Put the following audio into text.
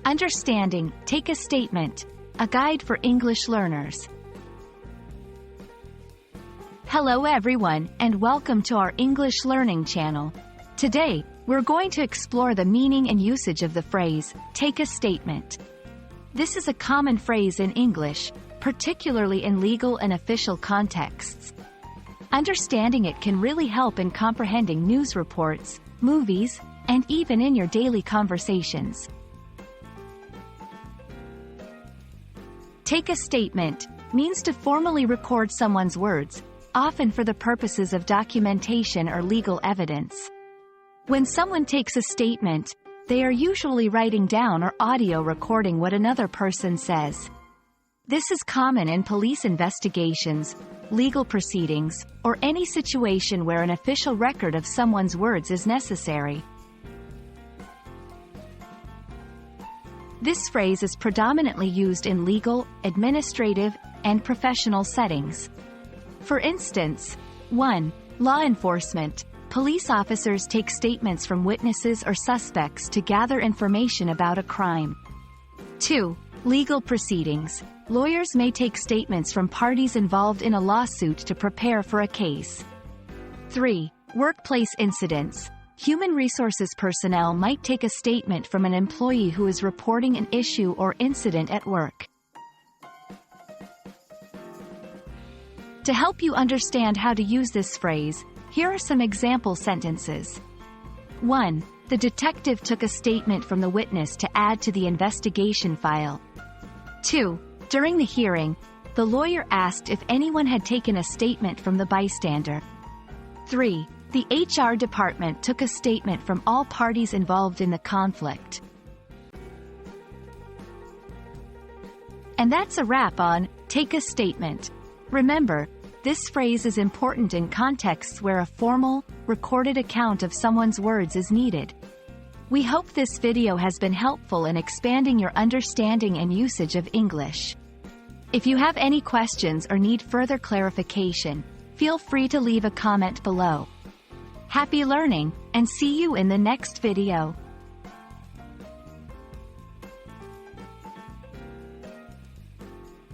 Understanding, take a statement. A guide for English learners. Hello everyone, and welcome to our English learning channel. Today, we're going to explore the meaning and usage of the phrase, take a statement. This is a common phrase in English, particularly in legal and official contexts. Understanding it can really help in comprehending news reports, movies, and even in your daily conversations. Take a statement means to formally record someone's words, often for the purposes of documentation or legal evidence. When someone takes a statement, they are usually writing down or audio recording what another person says. This is common in police investigations, legal proceedings, or any situation where an official record of someone's words is necessary. This phrase is predominantly used in legal, administrative, and professional settings. For instance, 1. Law enforcement. Police officers take statements from witnesses or suspects to gather information about a crime. 2. Legal proceedings. Lawyers may take statements from parties involved in a lawsuit to prepare for a case. 3. Workplace incidents. Human resources personnel might take a statement from an employee who is reporting an issue or incident at work. To help you understand how to use this phrase, here are some example sentences. 1. The detective took a statement from the witness to add to the investigation file. 2. During the hearing, the lawyer asked if anyone had taken a statement from the bystander. 3. The HR department took a statement from all parties involved in the conflict. And that's a wrap on Take a Statement. Remember, this phrase is important in contexts where a formal, recorded account of someone's words is needed. We hope this video has been helpful in expanding your understanding and usage of English. If you have any questions or need further clarification, feel free to leave a comment below. Happy learning, and see you in the next video.